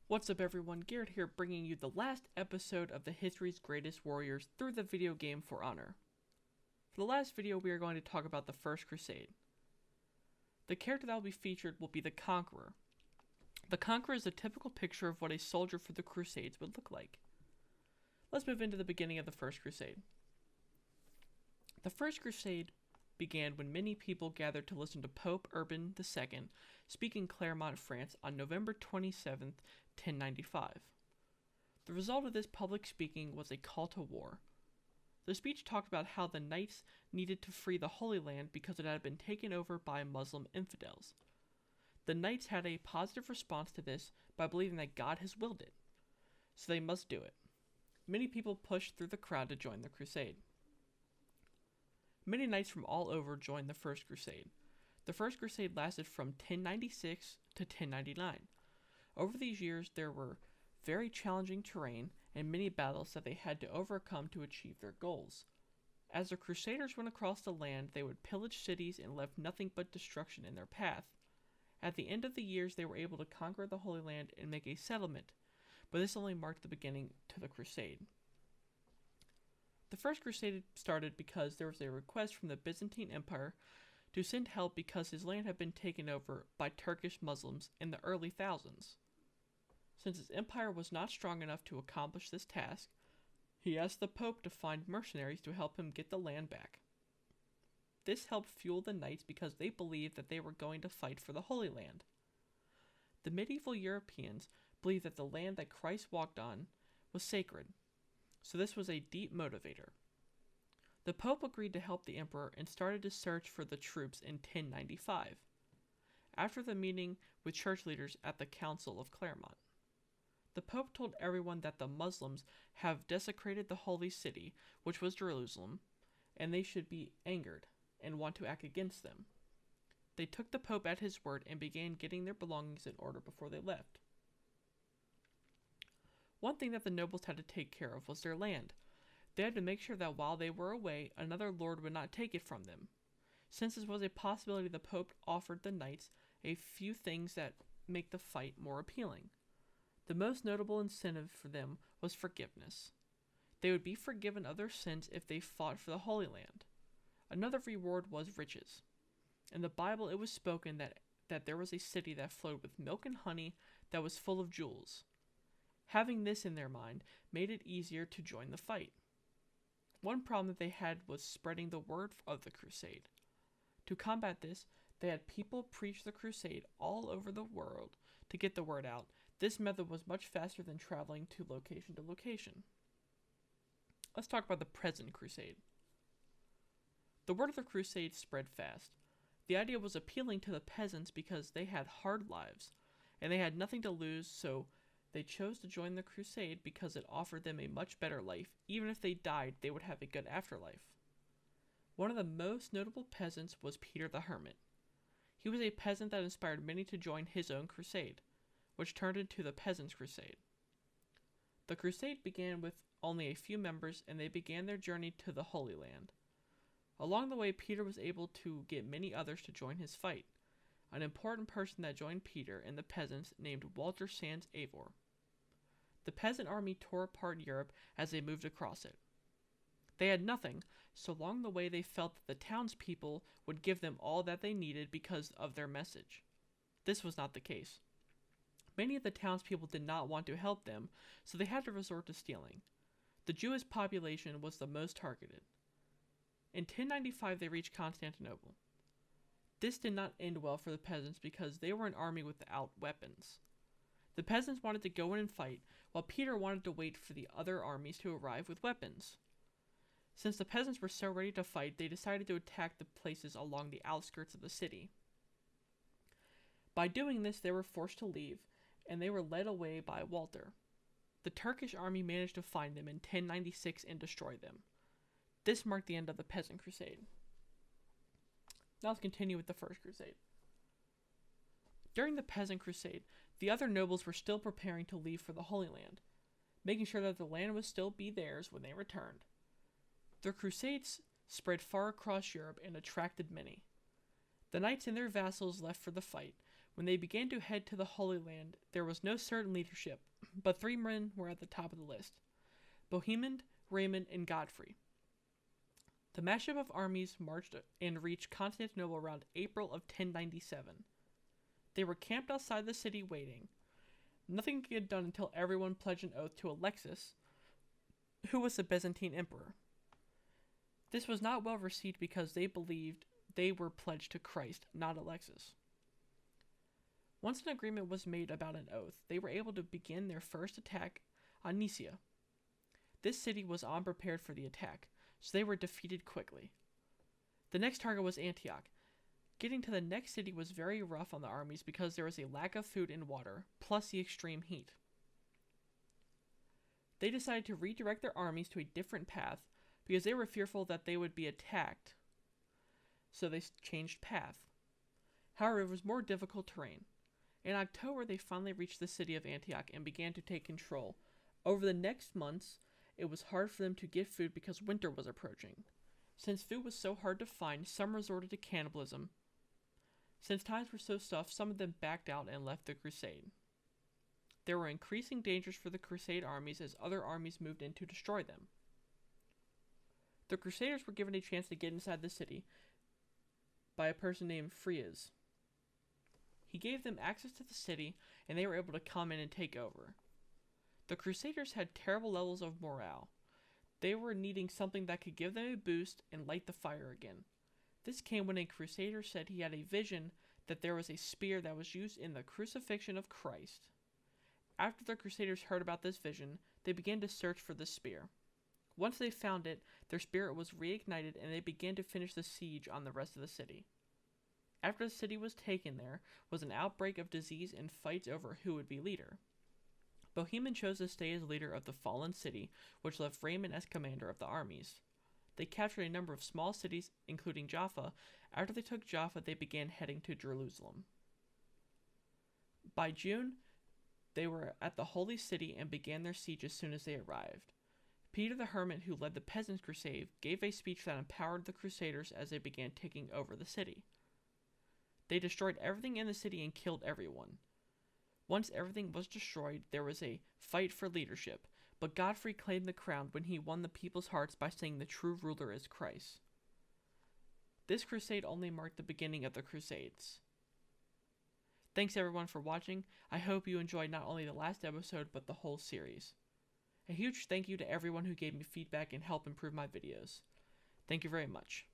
What's up everyone, Garrett here bringing you the last episode of the History's Greatest Warriors through the video game For Honor. For the last video we are going to talk about the First Crusade. The character that will be featured will be the Conqueror. The Conqueror is a typical picture of what a soldier for the Crusades would look like. Let's move into the beginning of the First Crusade. The First Crusade began when many people gathered to listen to Pope Urban II speak in Clermont, France on November 27, 1095. The result of this public speaking was a call to war. The speech talked about how the knights needed to free the Holy Land because it had been taken over by Muslim infidels. The knights had a positive response to this by believing that God has willed it, so they must do it. Many people pushed through the crowd to join the crusade. Many knights from all over joined the First Crusade. The First Crusade lasted from 1096 to 1099. Over these years, there were very challenging terrain and many battles that they had to overcome to achieve their goals. As the Crusaders went across the land, they would pillage cities and left nothing but destruction in their path. At the end of the years, they were able to conquer the Holy Land and make a settlement, but this only marked the beginning to the crusade. The First Crusade started because there was a request from the Byzantine Empire to send help because his land had been taken over by Turkish Muslims in the early thousands. Since his empire was not strong enough to accomplish this task, he asked the Pope to find mercenaries to help him get the land back. This helped fuel the knights because they believed that they were going to fight for the Holy Land. The medieval Europeans believed that the land that Christ walked on was sacred, so this was a deep motivator. The Pope agreed to help the Emperor and started to search for the troops in 1095, after the meeting with church leaders at the Council of Clermont. The Pope told everyone that the Muslims have desecrated the holy city, which was Jerusalem, and they should be angered and want to act against them. They took the Pope at his word and began getting their belongings in order before they left. One thing that the nobles had to take care of was their land. They had to make sure that while they were away, another lord would not take it from them. Since this was a possibility, the Pope offered the knights a few things that make the fight more appealing. The most notable incentive for them was forgiveness. They would be forgiven of their sins if they fought for the Holy Land. Another reward was riches. In the Bible it was spoken that there was a city that flowed with milk and honey that was full of jewels. Having this in their mind made it easier to join the fight. One problem that they had was spreading the word of the crusade. To combat this, they had people preach the crusade all over the world to get the word out. This method was much faster than traveling to location. Let's talk about the present crusade. The word of the crusade spread fast. The idea was appealing to the peasants because they had hard lives, and they had nothing to lose, so they chose to join the crusade because it offered them a much better life. Even if they died, they would have a good afterlife. One of the most notable peasants was Peter the Hermit. He was a peasant that inspired many to join his own crusade, which turned into the Peasants' Crusade. The crusade began with only a few members, and they began their journey to the Holy Land. Along the way, Peter was able to get many others to join his fight. An important person that joined Peter and the peasants named Walter Sands Avor. The peasant army tore apart Europe as they moved across it. They had nothing, so along the way they felt that the townspeople would give them all that they needed because of their message. This was not the case. Many of the townspeople did not want to help them, so they had to resort to stealing. The Jewish population was the most targeted. In 1095 they reached Constantinople. This did not end well for the peasants because they were an army without weapons. The peasants wanted to go in and fight, while Peter wanted to wait for the other armies to arrive with weapons. Since the peasants were so ready to fight, they decided to attack the places along the outskirts of the city. By doing this, they were forced to leave, and they were led away by Walter. The Turkish army managed to find them in 1096 and destroy them. This marked the end of the Peasant Crusade. Now let's continue with the First Crusade. During the Peasant Crusade, the other nobles were still preparing to leave for the Holy Land, making sure that the land would still be theirs when they returned. The Crusades spread far across Europe and attracted many. The knights and their vassals left for the fight, When they began to head to the Holy Land, there was no certain leadership, but 3 men were at the top of the list: Bohemond, Raymond, and Godfrey. The mashup of armies marched and reached Constantinople around April of 1097. They were camped outside the city waiting. Nothing could get done until everyone pledged an oath to Alexis, who was the Byzantine emperor. This was not well received because they believed they were pledged to Christ, not Alexis. Once an agreement was made about an oath, they were able to begin their first attack on Nicaea. This city was unprepared for the attack, so they were defeated quickly. The next target was Antioch. Getting to the next city was very rough on the armies because there was a lack of food and water, plus the extreme heat. They decided to redirect their armies to a different path because they were fearful that they would be attacked, so they changed path. However, it was more difficult terrain. In October, they finally reached the city of Antioch and began to take control. Over the next months, it was hard for them to get food because winter was approaching. Since food was so hard to find, some resorted to cannibalism. Since times were so tough, some of them backed out and left the crusade. There were increasing dangers for the crusade armies as other armies moved in to destroy them. The crusaders were given a chance to get inside the city by a person named Frias. He gave them access to the city, and they were able to come in and take over. The Crusaders had terrible levels of morale. They were needing something that could give them a boost and light the fire again. This came when a Crusader said he had a vision that there was a spear that was used in the crucifixion of Christ. After the Crusaders heard about this vision, they began to search for the spear. Once they found it, their spirit was reignited and they began to finish the siege on the rest of the city. After the city was taken, there was an outbreak of disease and fights over who would be leader. Bohemond chose to stay as leader of the fallen city, which left Raymond as commander of the armies. They captured a number of small cities, including Jaffa. After they took Jaffa, they began heading to Jerusalem. By June, they were at the Holy City and began their siege as soon as they arrived. Peter the Hermit, who led the Peasants' Crusade, gave a speech that empowered the Crusaders as they began taking over the city. They destroyed everything in the city and killed everyone. Once everything was destroyed, there was a fight for leadership, but Godfrey claimed the crown when he won the people's hearts by saying the true ruler is Christ. This crusade only marked the beginning of the Crusades. Thanks everyone for watching. I hope you enjoyed not only the last episode, but the whole series. A huge thank you to everyone who gave me feedback and helped improve my videos. Thank you very much.